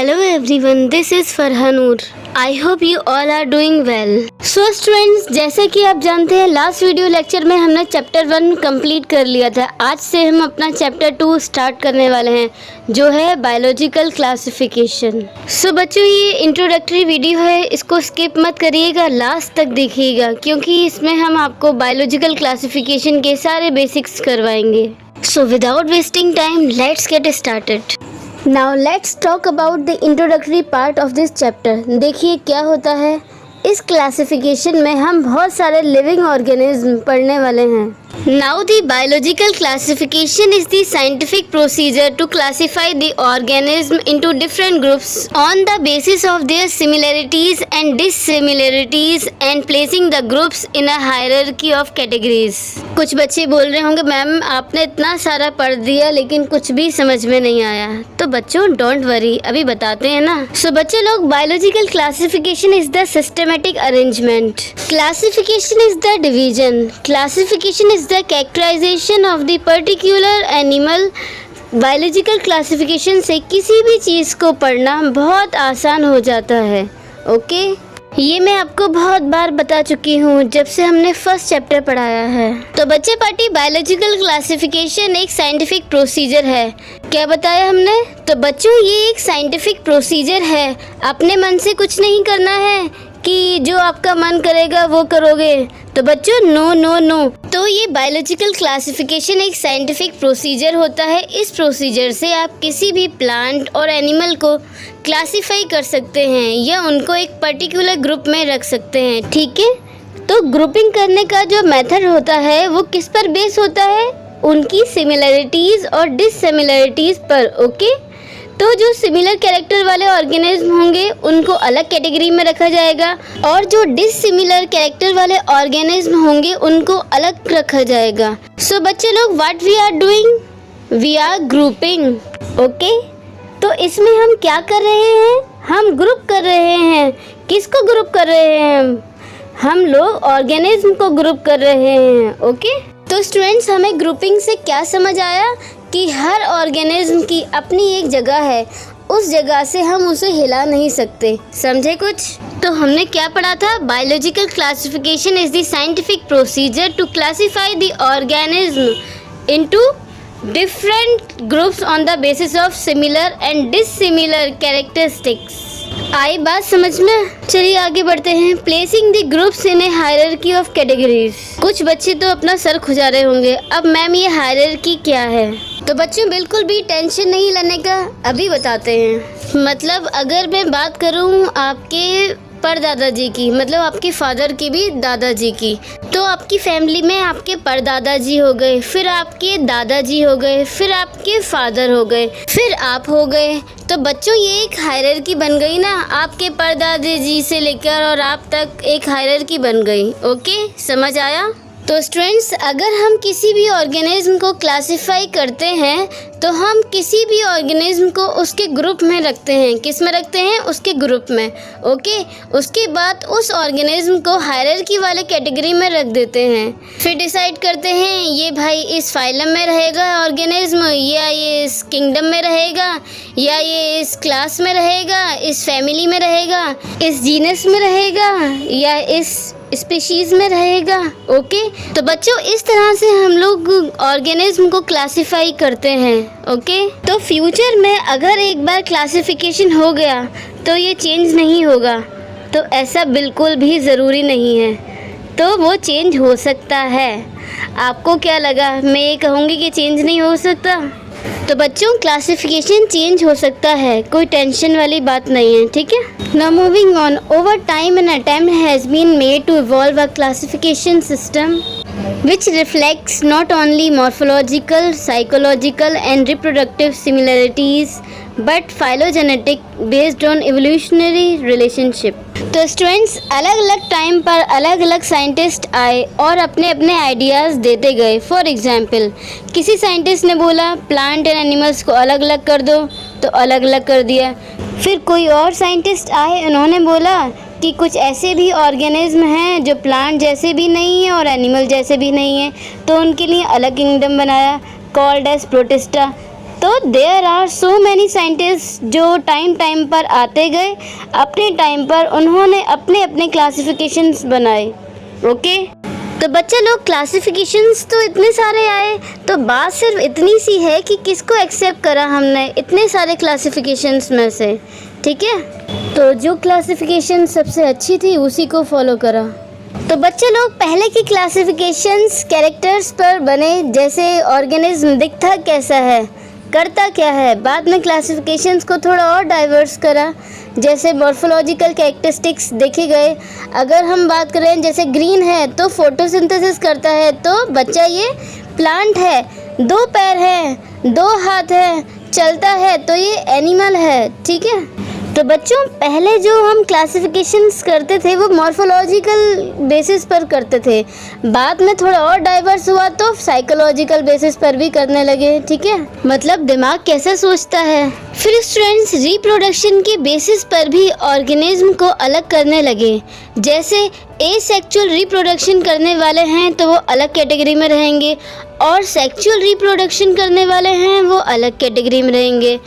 Hello everyone, this is Farhanur. I hope you all are doing well. So students, जैसे कि आप जानते हैं लास्ट वीडियो लेक्चर में हमने चैप्टर 1 कंप्लीट कर लिया था। आज से हम अपना चैप्टर 2 स्टार्ट करने वाले हैं जो है बायोलॉजिकल क्लासिफिकेशन। सो बच्चों, ये इंट्रोडक्टरी वीडियो है, इसको स्किप मत करिएगा, लास्ट तक देखिएगा क्योंकि इसमें हम आपको बायोलॉजिकल क्लासिफिकेशन के सारे बेसिक्स करवाएंगे। So without wasting time, let's get started. Now let's talk about the introductory part of this chapter. देखिए क्या होता है इस क्लासिफिकेशन में, हम बहुत सारे लिविंग ऑर्गेनिज्म पढ़ने वाले हैं। Now the biological classification is the scientific procedure to classify the organism into different groups on the basis of their similarities and dissimilarities and placing the groups in a hierarchy of categories. कुछ बच्चे बोल रहे होंगे ma'am आपने इतना सारा पढ़ दिया लेकिन कुछ भी समझ में नहीं आया। तो बच्चों डोंट वरी, अभी बताते हैं ना। सो बच्चों लोग, biological classification is the systematic arrangement, classification is the division, classification is the characterization of the particular animal. Biological classification से किसी भी चीज़ को पढ़ना बहुत आसान हो जाता है। ओके, ये मैं आपको बहुत बार बता चुकी हूँ जब से हमने फर्स्ट चैप्टर पढ़ाया है। तो बच्चे पार्टी, बायोलॉजिकल क्लासिफिकेशन एक साइंटिफिक प्रोसीजर है। क्या बताया हमने? तो बच्चों ये एक साइंटिफिक प्रोसीजर है, अपने मन से कुछ नहीं करना है कि जो आपका मन करेगा वो करोगे। तो बच्चों नो नो नो। तो ये बायोलॉजिकल क्लासिफिकेशन एक साइंटिफिक प्रोसीजर होता है। इस प्रोसीजर से आप किसी भी प्लांट और एनिमल को क्लासिफाई कर सकते हैं या उनको एक पर्टिकुलर ग्रुप में रख सकते हैं। ठीक है, तो ग्रुपिंग करने का जो मेथड होता है वो किस पर बेस होता है? उनकी सिमिलरिटीज़ और डिससिमिलरिटीज़ पर। ओके, तो जो सिमिलर कैरेक्टर वाले ऑर्गेनिज्म होंगे उनको अलग कैटेगरी में रखा जाएगा और जो डिससिमिलर कैरेक्टर वाले ऑर्गेनिज्म होंगे उनको अलग रखा जाएगा। सो बच्चे लोग, what we are doing, we are grouping. Okay, तो इसमें हम क्या कर रहे हैं? हम ग्रुप कर रहे हैं। किसको ग्रुप कर रहे हैं? हम लोग ऑर्गेनिज्म को ग्रुप कर रहे हैं। ओके, तो स्टूडेंट्स हमें ग्रुपिंग से क्या समझ आया कि हर ऑर्गेनिज्म की अपनी एक जगह है, उस जगह से हम उसे हिला नहीं सकते। समझे कुछ? तो हमने क्या पढ़ा था? Biological classification is the scientific procedure to classify the organism into different groups on the basis of similar and dissimilar characteristics. आई बात समझ में? चलिए आगे बढ़ते हैं। Placing the groups in a hierarchy of categories. कुछ बच्चे तो अपना सर खुजा रहे होंगे, अब मैम ये हायरार्की क्या है? तो बच्चों बिल्कुल भी टेंशन नहीं लेने का, अभी बताते हैं। मतलब अगर मैं बात करूं आपके परदादाजी की, मतलब आपके फादर की भी दादाजी की, तो आपकी फैमिली में आपके परदादाजी हो गए, फिर आपके दादाजी हो गए, फिर आपके फादर हो गए, फिर आप हो गए। तो बच्चों ये एक हायरार्की बन गई ना, आपके परदादाजी से लेकर और आप तक एक हायरार्की बन गई। ओके, समझ आया? तो स्टूडेंट्स, अगर हम किसी भी ऑर्गेनिज्म को क्लासिफाई करते हैं तो हम किसी भी ऑर्गेनिज्म को उसके ग्रुप में रखते हैं। किस में रखते हैं? उसके ग्रुप में। ओके, उसके बाद उस ऑर्गेनिज्म को हायरार्की वाले कैटेगरी में रख देते हैं। फिर डिसाइड करते हैं ये भाई इस फाइलम में रहेगा ऑर्गेनिज्म, या ये इस किंगडम में रहेगा, या ये इस क्लास में रहेगा, इस फैमिली में रहेगा, इस जीनस में रहेगा, या इस स्पीशीज में रहेगा। ओके, तो बच्चों इस तरह से हम लोग ऑर्गेनिज्म को क्लासिफाई करते हैं। ओके, तो फ्यूचर में अगर एक बार क्लासिफिकेशन हो गया तो ये चेंज नहीं होगा, तो ऐसा बिल्कुल भी ज़रूरी नहीं है, तो वो चेंज हो सकता है। आपको क्या लगा? मैं ये कहूँगी कि चेंज नहीं हो सकता? तो बच्चों क्लासिफिकेशन चेंज हो सकता है, कोई टेंशन वाली बात नहीं है। ठीक है, now moving on. Over time an attempt has been made to evolve a classification system which reflects not only morphological, psychological and reproductive similarities but phylogenetic based on evolutionary relationship। तो students अलग अलग time पर अलग अलग scientist आए और अपने अपने आइडियाज़ देते गए। फॉर एग्जांपल, किसी साइंटिस्ट ने बोला प्लांट एंड एनिमल्स को अलग अलग कर दो, तो अलग अलग कर दिया। फिर कोई और साइंटिस्ट आए, उन्होंने बोला कि कुछ ऐसे भी ऑर्गेनिज्म हैं जो प्लांट जैसे भी नहीं हैं और एनिमल जैसे भी नहीं हैं, तो उनके लिए अलग किंगडम बनाया, कॉल्ड एज प्रोटिस्टा। तो there are so many scientist जो टाइम पर आते गए, अपने टाइम पर उन्होंने अपने अपने क्लासिफिकेशंस बनाए। ओके, तो बच्चे लोग क्लासिफिकेशंस तो इतने सारे आए, तो बात सिर्फ इतनी सी है कि किसको एक्सेप्ट करा हमने इतने सारे क्लासिफिकेशंस में से। ठीक है, तो जो क्लासिफिकेशन सबसे अच्छी थी उसी को फॉलो करा। तो बच्चे लोग पहले की क्लासिफिकेशंस कैरेक्टर्स पर बने, जैसे ऑर्गेनिज्म दिखता कैसा है, करता क्या है। बाद में क्लासिफिकेशंस को थोड़ा और डाइवर्स करा, जैसे मॉर्फोलॉजिकल कैरेक्टरिस्टिक्स देखे गए। अगर हम बात करें जैसे ग्रीन है तो फोटोसिंथेसिस करता है, तो बच्चा ये प्लांट है, 2 पैर है, 2 हाथ है, चलता है, तो ये एनिमल है। ठीक है, तो बच्चों पहले जो हम क्लासिफिकेशंस करते थे वो मॉर्फोलॉजिकल बेसिस पर करते थे, बाद में थोड़ा और डाइवर्स हुआ तो साइकोलॉजिकल बेसिस पर भी करने लगे। ठीक है, मतलब दिमाग कैसा सोचता है। फिर स्टूडेंट्स रिप्रोडक्शन के बेसिस पर भी ऑर्गेनिज्म को अलग करने लगे, जैसे एसेक्सुअल रिप्रोडक्शन करने वाले हैं तो वो अलग कैटेगरी में रहेंगे, और सेक्सुअल रिप्रोडक्शन करने वाले हैं वो अलग कैटेगरी में रहेंगे,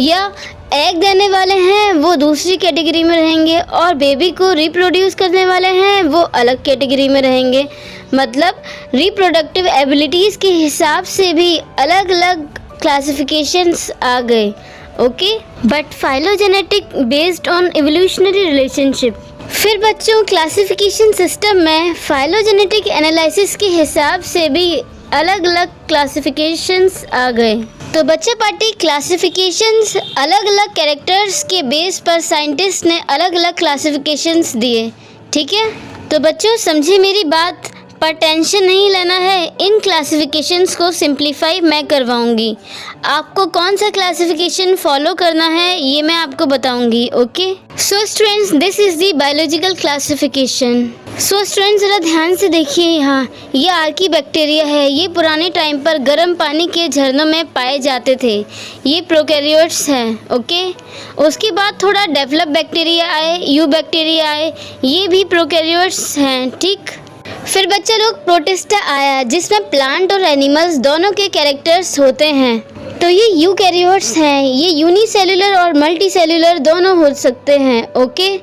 या एग देने वाले हैं वो दूसरी कैटेगरी में रहेंगे, और बेबी को रिप्रोड्यूस करने वाले हैं वो अलग कैटेगरी में रहेंगे। मतलब रिप्रोडक्टिव एबिलिटीज़ के हिसाब से भी अलग अलग क्लासिफिकेशंस आ गए। Okay, but phylogenetic based on evolutionary relationship. फिर बच्चों क्लासिफिकेशन सिस्टम में फाइलोजेनेटिक एनालिसिस के हिसाब से भी अलग अलग क्लासिफिकेशंस आ गए। तो बच्चे पार्टी क्लासिफिकेशंस अलग अलग कैरेक्टर्स के बेस पर साइंटिस्ट ने अलग अलग क्लासिफिकेशंस दिए। ठीक है, तो बच्चों समझे मेरी बात, पर टेंशन नहीं लेना है, इन क्लासिफिकेशंस को सिंप्लीफाई मैं करवाऊंगी। आपको कौन सा क्लासिफिकेशन फॉलो करना है ये मैं आपको बताऊंगी। Okay, so students this is the biological classification. So students ज़रा ध्यान से देखिए, यहाँ ये आर्की बैक्टीरिया है, ये पुराने टाइम पर गर्म पानी के झरनों में पाए जाते थे, ये प्रोकैरियोट्स हैं। ओके, उसके बाद थोड़ा डेवलप बैक्टीरिया आए, यू बैक्टीरिया आए, ये भी प्रोकैरियोट्स हैं। ठीक, फिर बच्चे लोग प्रोटिस्टा आया, जिसमें प्लांट और एनिमल्स दोनों के कैरेक्टर्स होते हैं, तो ये यूकैरियोट्स हैं, ये यूनिसेल्युलर और मल्टीसेल्युलर दोनों हो सकते हैं। ओके,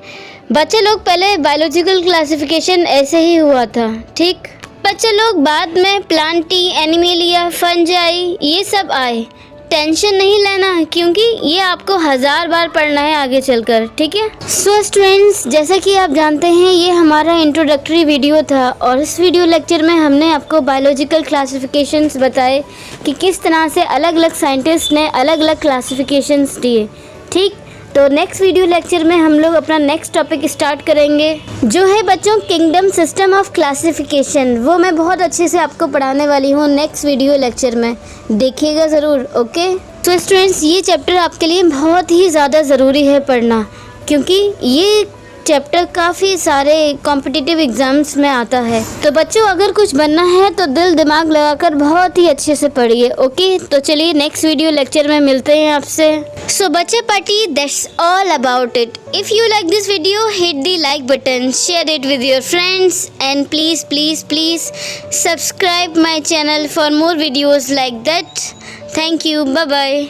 बच्चे लोग पहले बायोलॉजिकल क्लासिफिकेशन ऐसे ही हुआ था। ठीक, बच्चे लोग बाद में प्लांटी, एनिमेलिया, फंजाई ये सब आए। टेंशन नहीं लेना, क्योंकि ये आपको 1000 बार पढ़ना है आगे चलकर। ठीक है, सो स्टूडेंट्स जैसा कि आप जानते हैं ये हमारा इंट्रोडक्टरी वीडियो था, और इस वीडियो लेक्चर में हमने आपको बायोलॉजिकल क्लासिफिकेशंस बताए कि किस तरह से अलग अलग साइंटिस्ट ने अलग अलग क्लासिफिकेशंस दिए। ठीक, तो नेक्स्ट वीडियो लेक्चर में हम लोग अपना नेक्स्ट टॉपिक स्टार्ट करेंगे, जो है बच्चों किंगडम सिस्टम ऑफ क्लासिफिकेशन। वो मैं बहुत अच्छे से आपको पढ़ाने वाली हूँ नेक्स्ट वीडियो लेक्चर में, देखिएगा ज़रूर। ओके, तो स्टूडेंट्स ये चैप्टर आपके लिए बहुत ही ज़्यादा ज़रूरी है पढ़ना, क्योंकि ये चैप्टर काफ़ी सारे कॉम्पिटिटिव एग्ज़ाम्स में आता है। तो बच्चों अगर कुछ बनना है तो दिल दिमाग लगाकर बहुत ही अच्छे से पढ़िए। ओके, तो चलिए नेक्स्ट वीडियो लेक्चर में मिलते हैं आपसे। सो बच्चे party that's all about it. If you like this video hit the like button, share it with your friends, and please please please subscribe my channel for more videos like that. Thank you, bye bye.